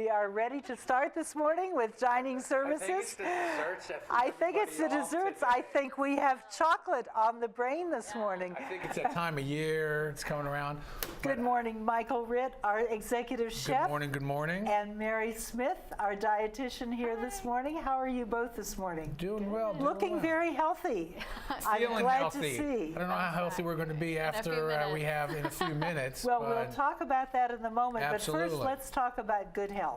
We are ready to start this morning with dining services. I think it's the desserts. I think we have chocolate on the brain this morning. I think it's that time of year. It's coming around. Good morning, Michael Ritt, our executive chef. Good morning, good morning. And Mary Smith, our dietitian here this morning. How are you both this morning? Doing well. Looking very healthy. I'm Feeling glad healthy. to see. I don't know how healthy we're going to be after we have in a few minutes. Well, we'll talk about that in a moment. Absolutely. But first, let's talk about good health.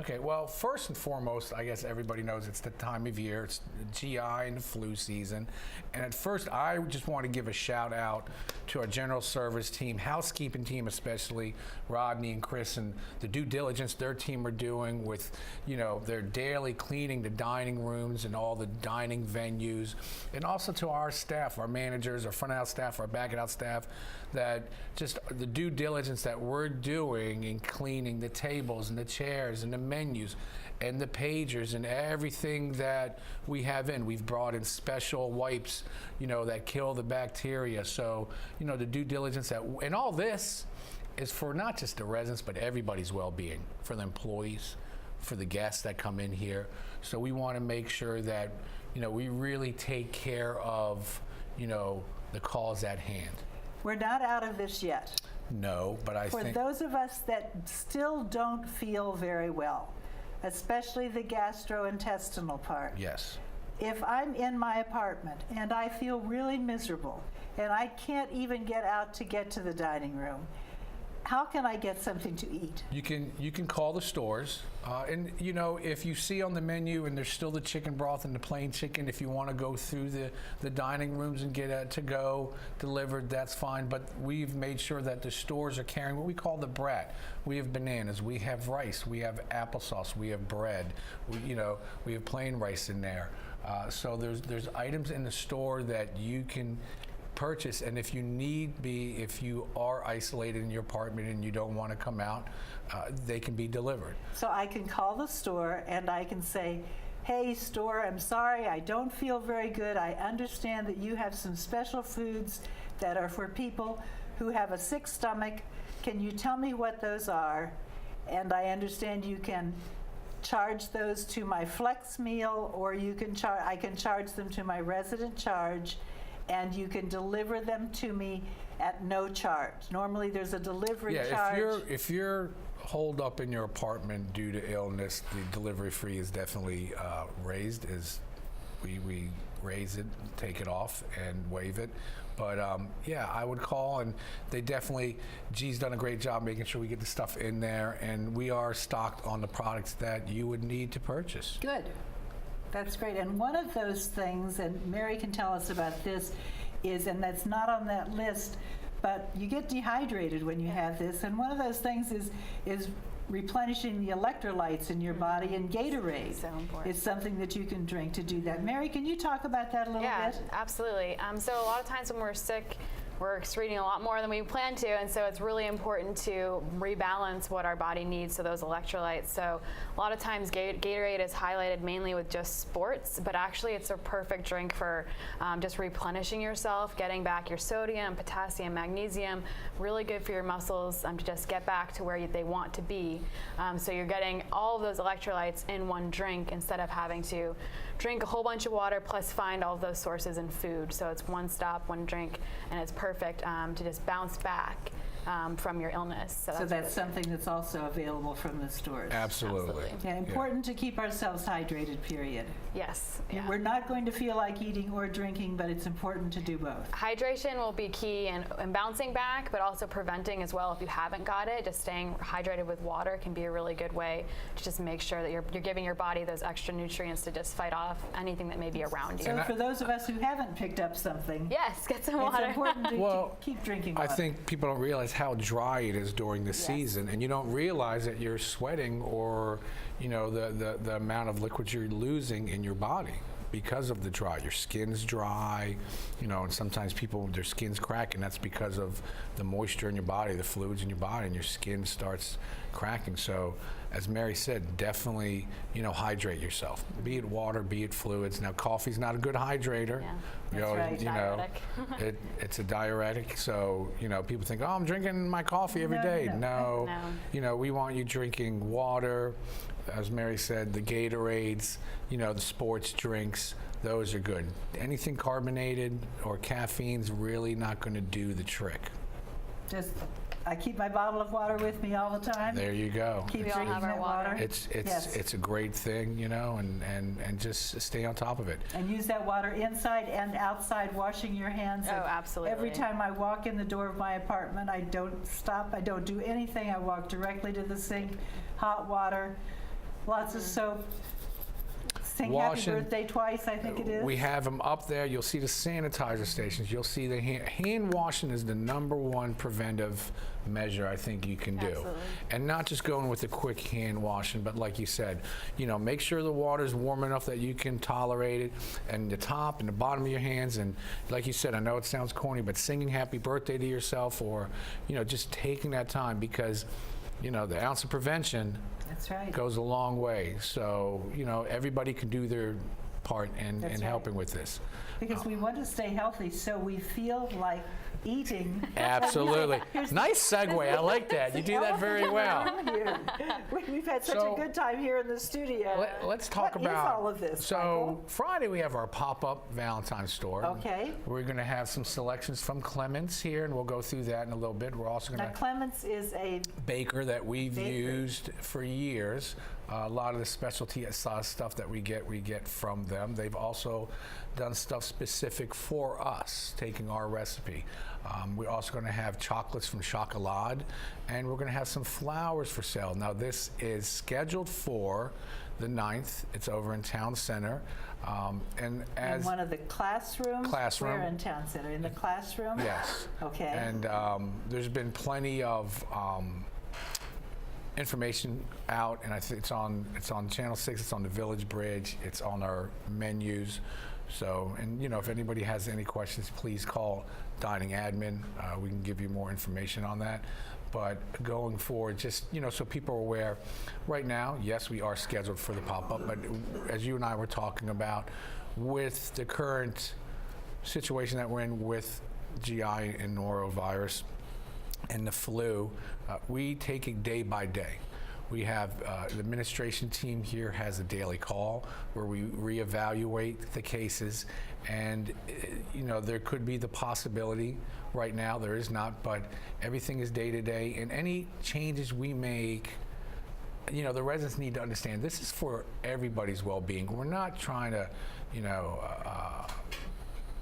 Okay, well, first and foremost, I guess everybody knows it's the time of year. It's GI and the flu season. And at first, I just want to give a shout out to our general service team, housekeeping team especially, Rodney and Chris, and the due diligence their team are doing with, you know, their daily cleaning the dining rooms and all the dining venues. And also to our staff, our managers, our front of house staff, our back of house staff, that just the due diligence that we're doing in cleaning the tables and the chairs and the menus and the pagers and everything that we have in. We've brought in special wipes, you know, that kill the bacteria. So, you know, the due diligence that, and all this is for not just the residents, but everybody's well-being, for the employees, for the guests that come in here. So we want to make sure that, you know, we really take care of, you know, the cause at hand. We're not out of this yet. No, but I think... For those of us that still don't feel very well, especially the gastrointestinal part. Yes. If I'm in my apartment and I feel really miserable and I can't even get out to get to the dining room, how can I get something to eat? You can call the stores, and you know, if you see on the menu and there's still the chicken broth and the plain chicken, if you want to go through the dining rooms and get it to go delivered, that's fine. But we've made sure that the stores are carrying what we call the brat. We have bananas, we have rice, we have applesauce, we have bread, we have plain rice in there. So there's items in the store that you can purchase, and if you are isolated in your apartment and you don't want to come out, they can be delivered. So I can call the store and I can say, hey store, I'm sorry, I don't feel very good. I understand that you have some special foods that are for people who have a sick stomach. Can you tell me what those are? And I understand you can charge those to my flex meal, or I can charge them to my resident charge, and you can deliver them to me at no charge. Normally there's a delivery charge. Yeah, if you're holed up in your apartment due to illness, the delivery fee is definitely raised. We raise it, take it off, and waive it. But yeah, I would call, and they definitely, G's done a great job making sure we get the stuff in there, and we are stocked on the products that you would need to purchase. Good. That's great. And one of those things, and Mary can tell us about this, is, and that's not on that list, but you get dehydrated when you have this, and one of those things is replenishing the electrolytes in your body, and Gatorade is something that you can drink to do that. Mary, can you talk about that a little bit? Yeah, absolutely. So a lot of times when we're sick, we're excreting a lot more than we plan to, and so it's really important to rebalance what our body needs, so those electrolytes. So a lot of times Gatorade is highlighted mainly with just sports, but actually it's a perfect drink for just replenishing yourself, getting back your sodium, potassium, magnesium, really good for your muscles to just get back to where they want to be. So you're getting all of those electrolytes in one drink instead of having to drink a whole bunch of water plus find all of those sources in food. So it's one stop, one drink, and it's perfect to just bounce back from your illness. So that's something that's also available from the stores. Absolutely. Yeah, important to keep ourselves hydrated, period. Yes. Yeah. We're not going to feel like eating or drinking, but it's important to do both. Hydration will be key in bouncing back, but also preventing as well if you haven't got it. Just staying hydrated with water can be a really good way to just make sure that you're giving your body those extra nutrients to just fight off anything that may be around you. So for those of us who haven't picked up something, yes, get some water. It's important to keep drinking water. I think people don't realize how dry it is during the season, and you don't realize that you're sweating, or you know, the amount of liquid you're losing in your body because of the dry. Your skin's dry, you know, and sometimes their skin's cracking. That's because of the moisture in your body, the fluids in your body, and your skin starts cracking. So as Mary said, definitely, hydrate yourself. Be it water, be it fluids. Now, coffee's not a good hydrator. Yeah. That's right. Diuretic. It's a diuretic. So, people think, oh, I'm drinking my coffee every No, day. no. No. We want you drinking water. As Mary said, the Gatorades, the sports drinks, those are good. Anything carbonated or caffeine's really not going to do the trick. I keep my bottle of water with me all the time. There you go. Keep We all drinking have our that water. It's a great thing, and just stay on top of it. And use that water inside and outside, washing your hands. Oh, absolutely. Every time I walk in the door of my apartment, I don't stop. I don't do anything. I walk directly to the sink, hot water, lots of soap. Sing Washing- happy birthday twice, I think it is. We have them up there. You'll see the sanitizer stations. You'll see the hand washing is the #1 preventive measure I think you can do. Absolutely. And not just going with a quick hand washing, but like you said, make sure the water's warm enough that you can tolerate it, and the top and the bottom of your hands. And like you said, I know it sounds corny, but singing happy birthday to yourself, or just taking that time, because the ounce of prevention That's right. goes a long way. So, everybody can do their part in That's right. helping with this. Because we want to stay healthy, so we feel like eating. Absolutely. Here's- Nice segue. I like that. You do that very well. We've had such So- a good time here in the studio. Let's talk What about is all of this, So Michael? Friday we have our pop-up Valentine's store. Okay. We're going to have some selections from Clements here, and we'll go through that in a little bit. We're also going Now, to Clements is a baker that we've Bakery. used for years. A lot of the specialty sauce stuff that we get from them. They've also done stuff specific for us, taking our recipe. We're also going to have chocolates from Chocolade, and we're going to have some flowers for sale. Now, this is scheduled for the 9th. It's over in Town Center. And as in one of the classrooms. Classroom. Where in Town Center? In the classroom? Yes. Okay. And there's been plenty of information out, and I think it's on Channel 6. It's on the Village Bridge. It's on our menus. So, and if anybody has any questions, please call Dining Admin. We can give you more information on that. But going forward, just so people are aware, right now, yes, we are scheduled for the pop-up. But as you and I were talking about, with the current situation that we're in with GI and norovirus and the flu, we take it day by day. We have the administration team here has a daily call where we reevaluate the cases, and there could be the possibility. Right now there is not, but everything is day to day, and any changes we make, the residents need to understand this is for everybody's well-being. We're not trying to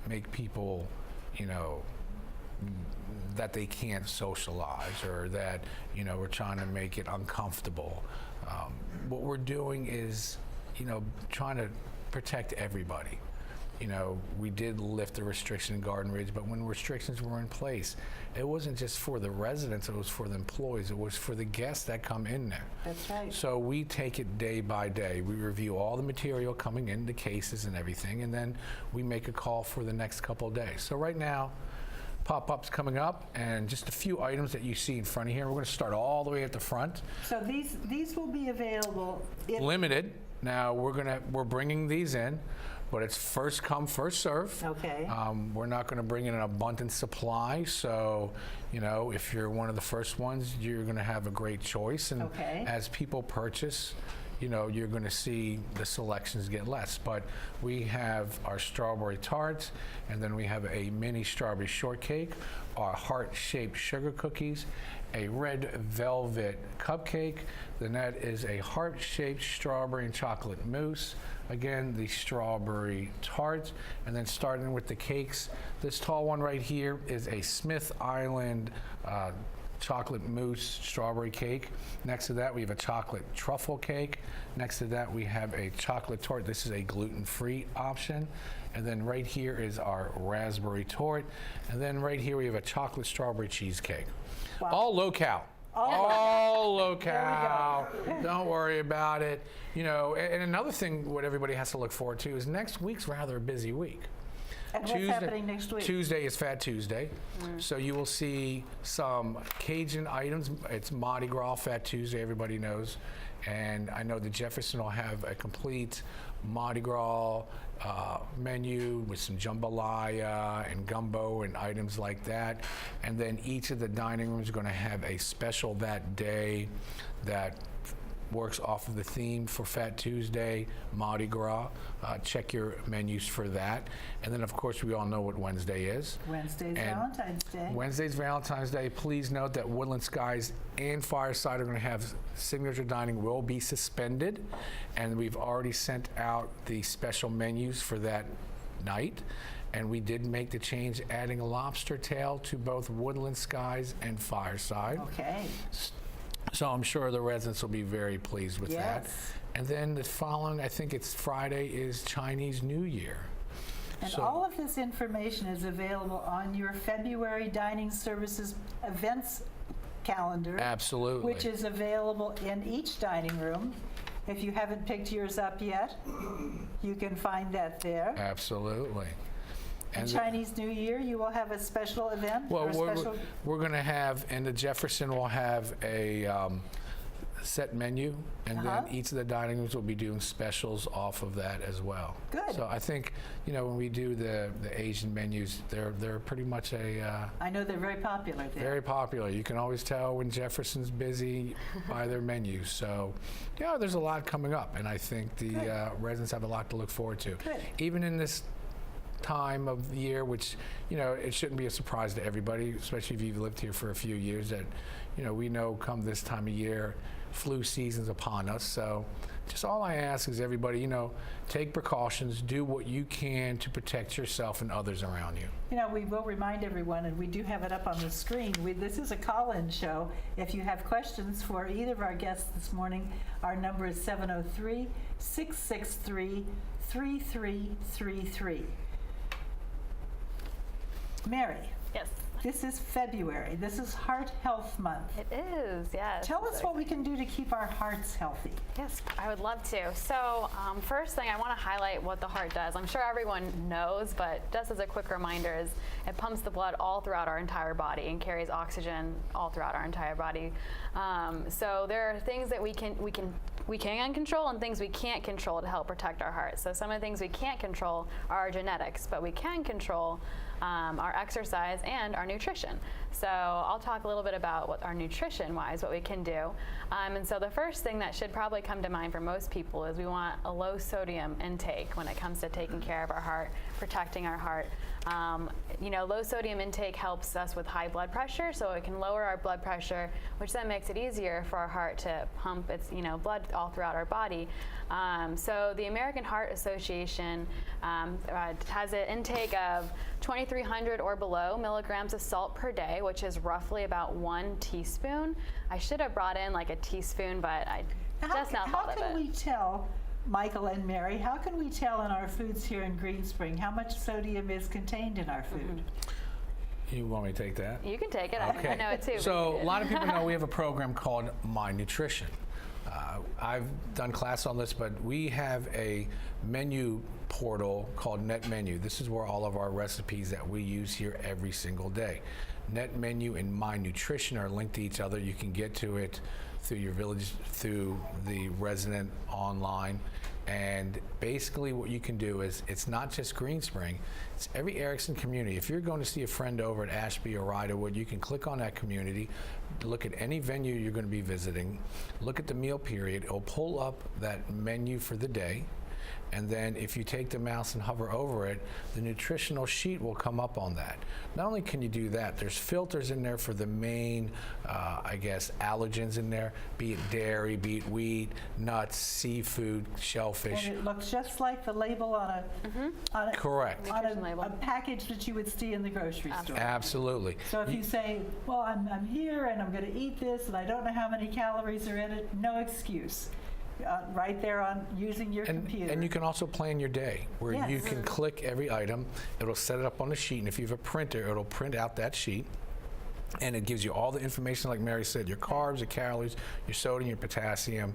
make people that they can't socialize, or that we're trying to make it uncomfortable. What we're doing is trying to protect everybody. We did lift the restriction in Garden Ridge, but when restrictions were in place, it wasn't just for the residents, it was for the employees, it was for the guests that come in there. That's right. So we take it day by day. We review all the material coming in, the cases and everything, and then we make a call for the next couple of days. So right now, pop-ups coming up, and just a few items that you see in front of here. We're going to start all the way at the front. So these will be available if Limited. Now we're bringing these in, but it's first come, first serve. Okay. We're not going to bring in an abundant supply, so if you're one of the first ones, you're going to have a great choice. And Okay. as people purchase, you're going to see the selections get less. But we have our strawberry tarts, and then we have a mini strawberry shortcake, our heart-shaped sugar cookies, a red velvet cupcake. Then that is a heart-shaped strawberry and chocolate mousse. Again, the strawberry tart. And then starting with the cakes, this tall one right here is a Smith Island chocolate mousse strawberry cake. Next to that, we have a chocolate truffle cake. Next to that, we have a chocolate tart. This is a gluten-free option. And then right here is our raspberry tart. And then right here, we have a chocolate strawberry cheesecake. Wow. All low-cal. All low-cal. Don't worry about it. And another thing, what everybody has to look forward to is next week's rather a busy week. And what's happening next week? Tuesday is Fat Tuesday. So you will see some Cajun items. It's Mardi Gras Fat Tuesday, everybody knows. And I know that Jefferson will have a complete Mardi Gras menu with some jambalaya and gumbo and items like that. And then each of the dining rooms are going to have a special that day that works off of the theme for Fat Tuesday, Mardi Gras. Check your menus for that. And then, of course, we all know what Wednesday is. Wednesday's Valentine's Day. Wednesday's Valentine's Day. Please note that Woodland Skies and Fireside are going to have signature dining will be suspended. And we've already sent out the special menus for that night. And we did make the change, adding a lobster tail to both Woodland Skies and Fireside. Okay. So I'm sure the residents will be very pleased with that. Yes. And then the following, I think it's Friday, is Chinese New Year. And So- all of this information is available on your February Dining Services events calendar. Absolutely. Which is available in each dining room. If you haven't picked yours up yet, you can find that there. Absolutely. And the- Chinese New Year, you will have a special event? Well, or a special... we're going to have, and the Jefferson will have a set menu, and then each of the dining rooms will be doing specials off of that as well. Good. So I think, when we do the Asian menus, they're pretty much I know they're very popular there. very popular. You can always tell when Jefferson's busy by their menus. So, there's a lot coming up, and I think the residents have a lot to look forward to. Good. Even in this time of the year, which, it shouldn't be a surprise to everybody, especially if you've lived here for a few years, that, we know come this time of year, flu season's upon us. So just all I ask is everybody, take precautions, do what you can to protect yourself and others around you. We will remind everyone, and we do have it up on the screen, this is a call-in show. If you have questions for either of our guests this morning, our number is 703-663-3333. Mary, Yes, this is February. This is Heart Health Month. it is, yes. Tell us what we can do to keep our hearts healthy. Yes, I would love to. So first thing, I want to highlight what the heart does. I'm sure everyone knows, but just as a quick reminder, is it pumps the blood all throughout our entire body and carries oxygen all throughout our entire body. So there are things that we can control and things we can't control to help protect our heart. So some of the things we can't control are our genetics, but we can control our exercise and our nutrition. So I'll talk a little bit about what our nutrition-wise, what we can do. And so the first thing that should probably come to mind for most people is we want a low sodium intake when it comes to taking care of our heart, protecting our heart. Low sodium intake helps us with high blood pressure, so it can lower our blood pressure, which then makes it easier for our heart to pump its blood all throughout our body. So the American Heart Association has an intake of 2,300 or below milligrams of salt per day, which is roughly about 1 teaspoon. I should have brought in like a teaspoon, but I just now thought of it. How can we tell, Michael and Mary, how can we tell in our foods here in Green Spring how much sodium is contained in our food? You want me to take that? You can take it. Okay. I know it too. So a lot of people know we have a program called My Nutrition. I've done class on this, but we have a menu portal called Net Menu. This is where all of our recipes that we use here every single day. Net Menu and My Nutrition are linked to each other. You can get to it through your village, through the resident online. And basically what you can do is, it's not just Green Spring, it's every Erickson community. If you're going to see a friend over at Ashby or Riderwood, you can click on that community, look at any venue you're going to be visiting, look at the meal period, it'll pull up that menu for the day. And then if you take the mouse and hover over it, the nutritional sheet will come up on that. Not only can you do that, there's filters in there for the main, allergens in there, be it dairy, be it wheat, nuts, seafood, shellfish. And it looks just like the label on a, Correct. on Nutrition label. a package that you would see in the grocery store. Absolutely. So if you say, well, I'm here and I'm going to eat this and I don't know how many calories are in it, no excuse. Right there on using your computer. And you can also plan your day, where you Yes. can click every item, it'll set it up on the sheet, and if you have a printer, it'll print out that sheet, and it gives you all the information, like Mary said, your carbs, your calories, your sodium, your potassium,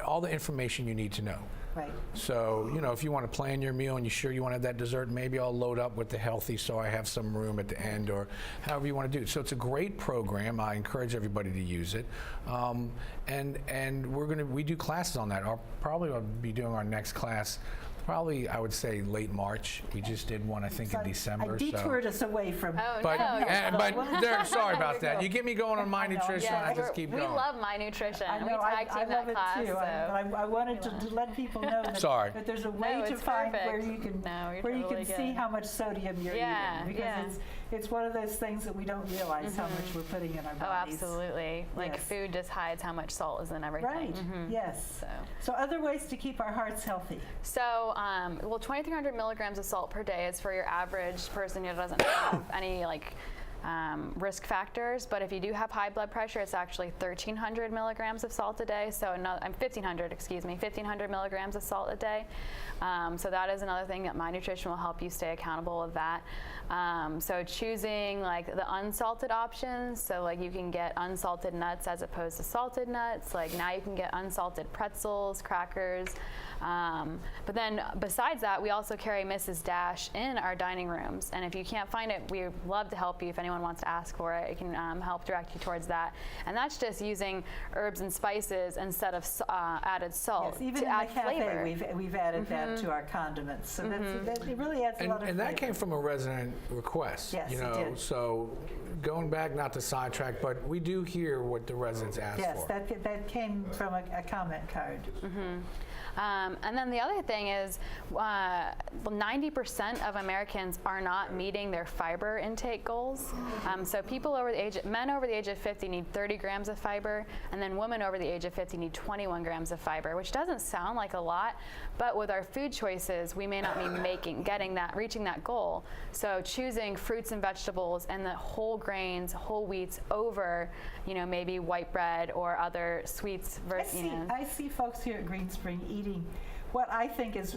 all the information you need to know. Right. So, if you want to plan your meal and you're sure you want to have that dessert, maybe I'll load up with the healthy so I have some room at the end, or however you want to do it. So it's a great program. I encourage everybody to use it. And we do classes on that. I'll be doing our next class probably, I would say, late March. We just did one, I think, in December. I detoured us away from. Oh, But, no. sorry about that. You get me going on My Nutrition, I just keep we going. love My Nutrition. I know, we tag I team love that it class. too. So. I wanted to let people know that, Sorry. that there's a way No, to it's find perfect. where you can No, you're where you totally can see good. how much sodium you're Yeah, eating, because it's one of those things that we don't realize how much we're putting in our Oh, bodies. absolutely. Like Yes. food just hides how much salt is in everything. Right. Yes. So. So other ways to keep our hearts healthy. So, 2,300 milligrams of salt per day is for your average person who doesn't have any risk factors. But if you do have high blood pressure, it's actually 1,300 milligrams of salt a day. So 1,500 milligrams of salt a day. So that is another thing that My Nutrition will help you stay accountable of that. So choosing the unsalted options. So you can get unsalted nuts as opposed to salted nuts. Now you can get unsalted pretzels, crackers. But then besides that, we also carry Mrs. Dash in our dining rooms. And if you can't find it, we'd love to help you. If anyone wants to ask for it, it can help direct you towards that. And that's just using herbs and spices instead of added salt Yes, even to in add the cafe, flavor. we've added that to our condiments. So that it really adds a lot of And that flavor. came from a resident request. Yes, it did. So going back, not to sidetrack, but we do hear what the residents ask Yes, for. that came from a comment card. And then the other thing is 90% of Americans are not meeting their fiber intake goals. So men over the age of 50 need 30 grams of fiber, and then women over the age of 50 need 21 grams of fiber, which doesn't sound like a lot, but with our food choices, we may not be reaching that goal. So choosing fruits and vegetables and the whole grains, whole wheats over, maybe white bread or other sweets. I see folks here at Green Spring eating what I think is,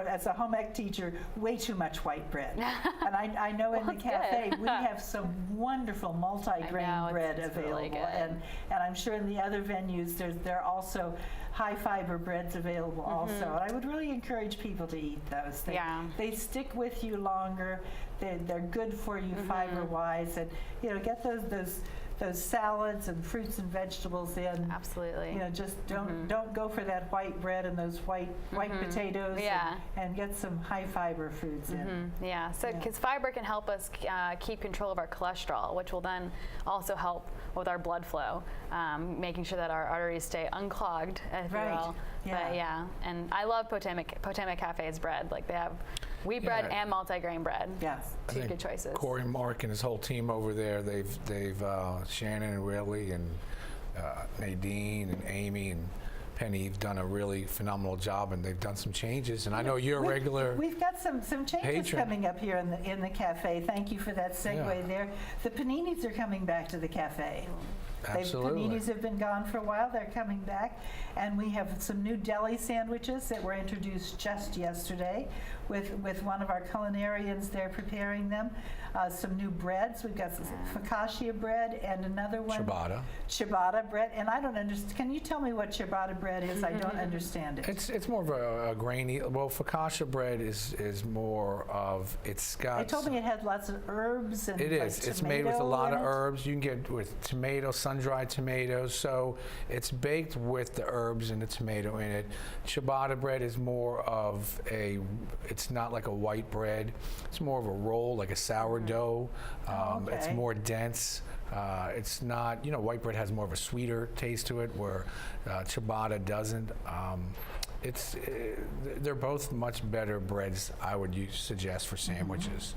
as a home ec teacher, way too much white bread. And I know in the cafe we have some wonderful multi-grain bread it's available, really good. and I'm sure in the other venues there are also high fiber breads available also. And I would really encourage people to eat those. They stick with you longer. They're good for you fiber wise, and get those salads and fruits and vegetables in. Absolutely. Just don't go for that white bread and those white potatoes. And get some high fiber foods in. Yeah. So because fiber can help us keep control of our cholesterol, which will then also help with our blood flow, making sure that our arteries stay unclogged, if you will. But and I love Potomac Cafe's bread. They have wheat bread and multigrain bread. Yes. Two good choices. Corey, Mark, and his whole team over there, they've Shannon and Willie and Nadine and Amy and Penny have done a really phenomenal job, and they've done some changes. And I know you're a regular. We've got some changes patron. coming up here in the cafe. Thank you for that segue there. The paninis are coming back to the cafe. Absolutely. Paninis have been gone for a while. They're coming back. And we have some new deli sandwiches that were introduced just yesterday with one of our culinarians there preparing them. Some new breads. We've got some focaccia bread and another one. Ciabatta bread. And I don't understand. Can you tell me what ciabatta bread is? I don't understand it. It's more of a grainy. Well, focaccia bread is more of, it's got. They told me it had lots of herbs and it is. It's made with a lot of herbs. You can get with tomatoes, sun-dried tomatoes. So it's baked with the herbs and the tomato in it. Ciabatta bread is more of it's not like a white bread. It's more of a roll, like a sourdough. It's more dense. It's not, white bread has more of a sweeter taste to it, where ciabatta doesn't. They're both much better breads, I would suggest, for sandwiches.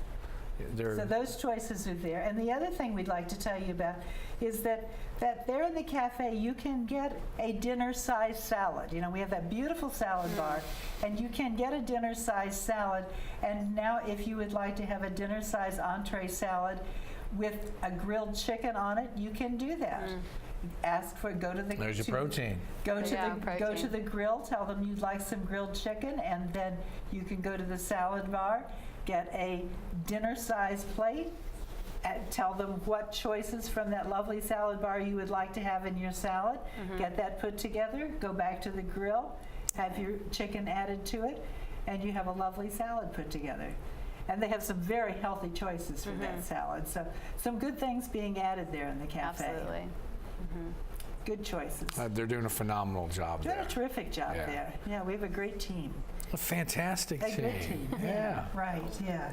So those choices are there. And the other thing we'd like to tell you about is that there in the cafe you can get a dinner-sized salad. We have that beautiful salad bar, and you can get a dinner-sized salad. And now if you would like to have a dinner-sized entree salad with a grilled chicken on it, you can do that. Go to the. There's your protein. Go to the grill. Tell them you'd like some grilled chicken, and then you can go to the salad bar, get a dinner-sized plate. Tell them what choices from that lovely salad bar you would like to have in your salad. Get that put together. Go back to the grill. have your chicken added to it, and you have a lovely salad put together. And they have some very healthy choices for that salad. So some good things being added there in the cafe. Absolutely. Good choices. They're doing a phenomenal job Doing there. a terrific job Yeah. there. Yeah, we have a great team. A fantastic A team. good team. Yeah. Right, yeah.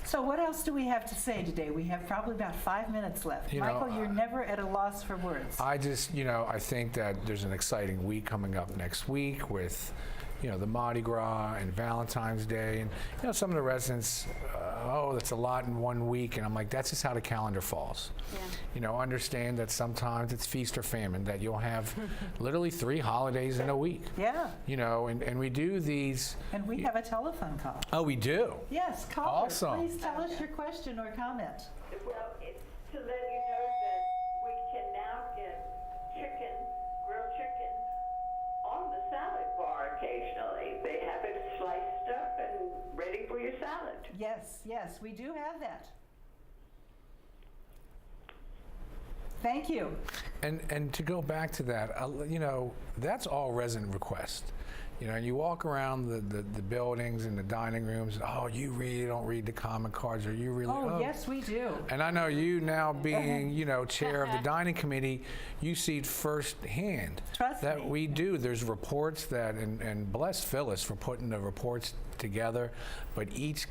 So what else do we have to say today? We have probably about 5 minutes left. You know, Michael, you're never at a loss for words. I just, I think that there's an exciting week coming up next week with, the Mardi Gras and Valentine's Day. And, some of the residents, that's a lot in 1 week. And I'm like, that's just how the calendar falls. Yeah. Understand that sometimes it's feast or famine, that you'll have literally 3 holidays in a week. Yeah, And we do these. and we have a telephone call. Oh, we do? Yes, caller, Awesome. please tell us your question or comment. Well, it's to let you know that we can now get grilled chicken, on the salad bar occasionally. They have it sliced up and ready for your salad. Yes, we do have that. Thank you. And to go back to that, that's all resident request. And you walk around the buildings and the dining rooms, you really don't read the comment cards, or you really, Oh, yes, we do. And I know you now being, chair of the dining committee, you see it firsthand. Trust that me. we do. There's reports that, and bless Phyllis for putting the reports together, but each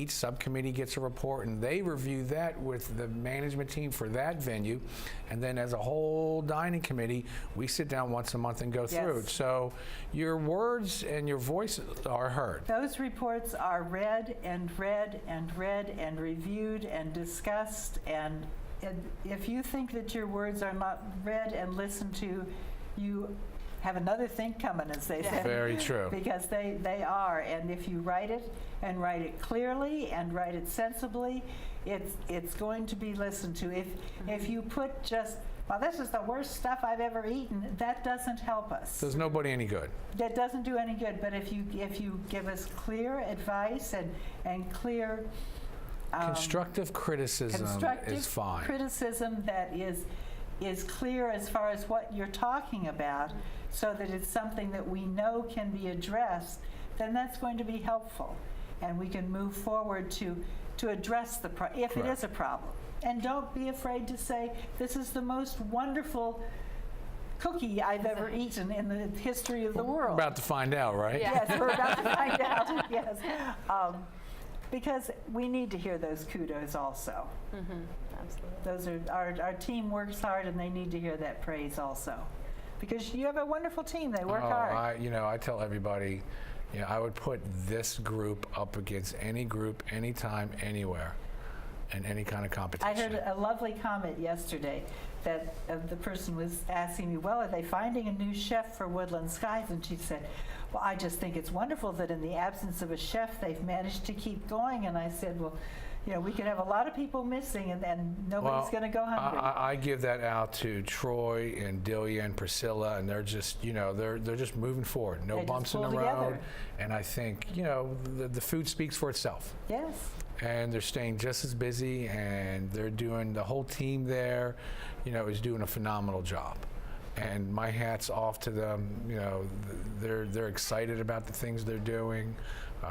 subcommittee gets a report, and they review that with the management team for that venue, and then as a whole dining committee, we sit down once a month and go through it. Yes. So your words and your voice are heard. Those reports are read and read and read and reviewed and discussed, and if you think that your words are not read and listened to, you have another think coming, as they say. Very true. Because they are, and if you write it and write it clearly and write it sensibly, it's going to be listened to. If you put just, well, this is the worst stuff I've ever eaten, that doesn't help us. Does nobody any good. That doesn't do any good. But if you give us clear advice and clear Constructive criticism is fine. criticism that is clear as far as what you're talking about, so that it's something that we know can be addressed, then that's going to be helpful, and we can move forward to address if it is a problem. And don't be afraid to say, this is the most wonderful cookie I've ever eaten in the history of the world. About to find out, right? Yeah. Yes, we're about to find out. Yes. Because we need to hear those kudos also. Absolutely. Our team works hard, and they need to hear that praise also. Because you have a wonderful team, they work hard. I tell everybody, I would put this group up against any group, anytime, anywhere, in any kind of competition. I heard a lovely comment yesterday that the person was asking me, well, are they finding a new chef for Woodland Skies? And she said, well, I just think it's wonderful that in the absence of a chef, they've managed to keep going. And I said, well, we could have a lot of people missing, and nobody's going to go hungry. I give that out to Troy and Delia and Priscilla, and they're just, they're just moving forward. No They just bumps in the pull road. together. And I think, the food speaks for itself. Yes. And they're staying just as busy, and they're doing, the whole team there, is doing a phenomenal job. And my hat's off to them. They're excited about the things they're doing.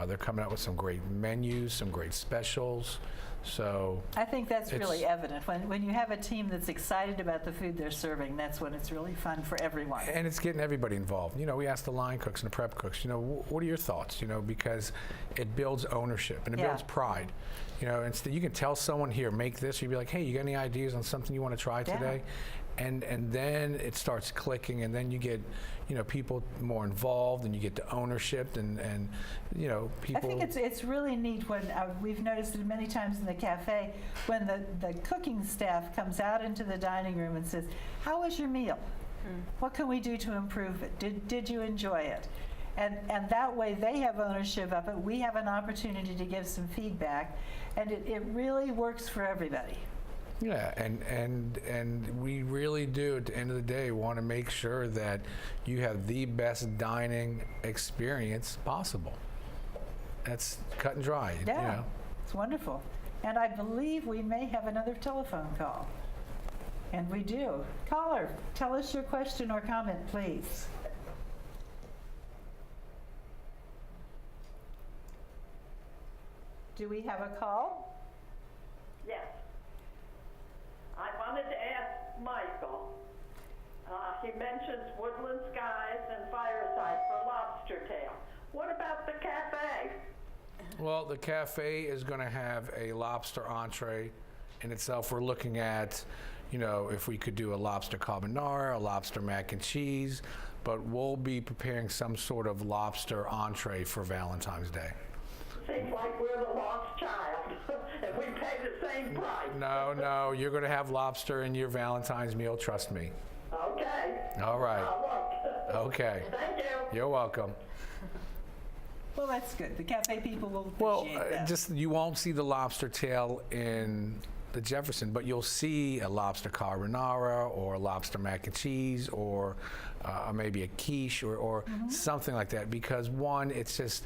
They're coming out with some great menus, some great specials. So I think that's It's- really evident. When you have a team that's excited about the food they're serving, that's when it's really fun for everyone. and it's getting everybody involved. We asked the line cooks and the prep cooks, what are your thoughts? Because it builds ownership and it Yeah. builds pride. Instead, you can tell someone here, make this. You'd be like, hey, you got any ideas on something you want to try Yeah. today? And then it starts clicking, and then you get, people more involved, and you get the ownership, and people. I think it's really neat when we've noticed it many times in the cafe when the cooking staff comes out into the dining room and says, "How was your meal? What can we do to improve it? Did you enjoy it?" And that way they have ownership of it. We have an opportunity to give some feedback, and it really works for everybody. Yeah, and we really do, at the end of the day, want to make sure that you have the best dining experience possible. That's cut and dry. Yeah, it's wonderful. And I believe we may have another telephone call. And we do. Caller, tell us your question or comment, please. Do we have a call? Yes. I wanted to ask Michael. He mentions Woodland Skies and Fireside for lobster tail. What about the cafe? Well, the cafe is going to have a lobster entree in itself. We're looking at, if we could do a lobster carbonara, a lobster mac and cheese, but we'll be preparing some sort of lobster entree for Valentine's Day. Seems like we're the lost child, and we pay the same price. No, you're going to have lobster in your Valentine's meal, trust me. Okay. All right. Look. Okay. Thank you. You're welcome. Well, that's good. The cafe people will Well, appreciate that. just you won't see the lobster tail in the Jefferson, but you'll see a lobster carbonara or a lobster mac and cheese or maybe a quiche or something like that, because one, it's just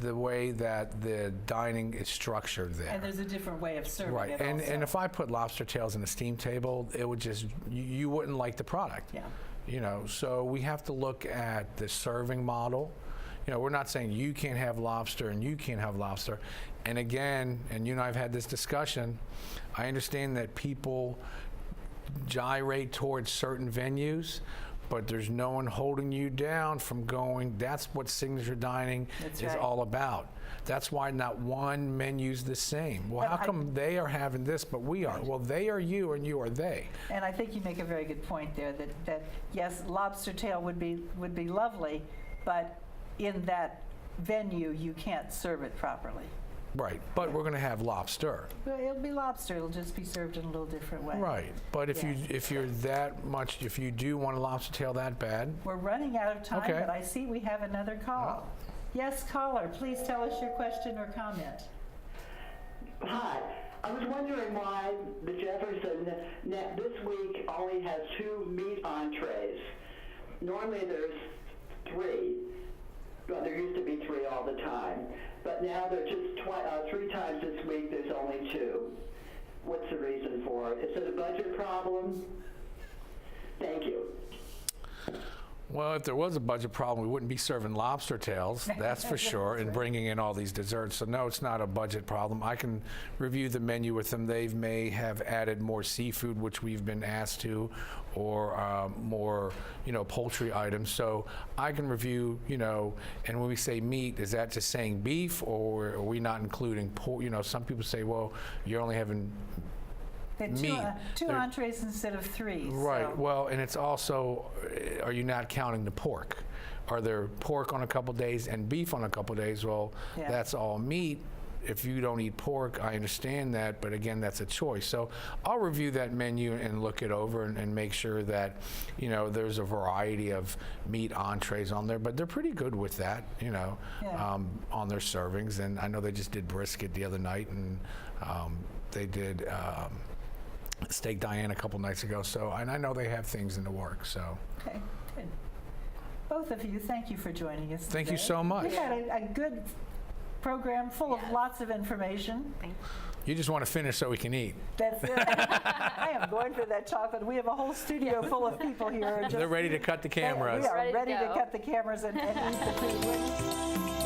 the way that the dining is structured there. And there's a different way of serving Right, it and also. if I put lobster tails in a steam table, it would just, you wouldn't like the product. Yeah. So we have to look at the serving model. We're not saying you can't have lobster and you can't have lobster. And again, and you and I have had this discussion, I understand that people gyrate towards certain venues, but there's no one holding you down from going. That's what signature dining That's is right. all about. That's why not one menu's the same. Well, But how come they are having this, but we aren't? Well, they are you and you are they. And I think you make a very good point there that yes, lobster tail would be lovely, but in that venue you can't serve it properly. Right, but we're going to have lobster. Well, it'll be lobster. It'll just be served in a little different way. Right, but if you're that much, if you do want a lobster tail that bad, We're running out of time, Okay. but I see we have another call. Yes, caller, please tell us your question or comment. Hi. I was wondering why the Jefferson this week only has 2 meat entrees. Normally there's 3. Well, there used to be 3 all the time. But now there's just 3 times this week there's only 2. What's the reason for it? Is it a budget problem? Thank you. well, if there was a budget problem, we wouldn't be serving lobster tails, that's for sure, and bringing in all these desserts. So no, it's not a budget problem. I can review the menu with them. They may have added more seafood, which we've been asked to, or more, poultry items. So I can review, and when we say meat, is that just saying beef, or are we not including pork? Some people say, well, you're only having The meat. two They're- entrees instead of 3. Right. So. Well, and it's also, are you not counting the pork? Are there pork on a couple days and beef on a couple days? Well, Yeah. that's all meat. If you don't eat pork, I understand that, but again, that's a choice. So I'll review that menu and look it over and make sure that, there's a variety of meat entrees on there, but they're pretty good with that, on their servings. And I know they just did brisket the other night, and they did steak Diane a couple nights ago. So, and I know they have things in the works. So, Okay, good. Both of you, thank you for joining us Thank you today. so much. We had a good program full of lots of information. Thank you. you just want to finish so we can eat. That's it. I am going for that chocolate. We have a whole studio full of people here. They're ready to cut the cameras. We are Ready to ready to go. cut the cameras and eat the food.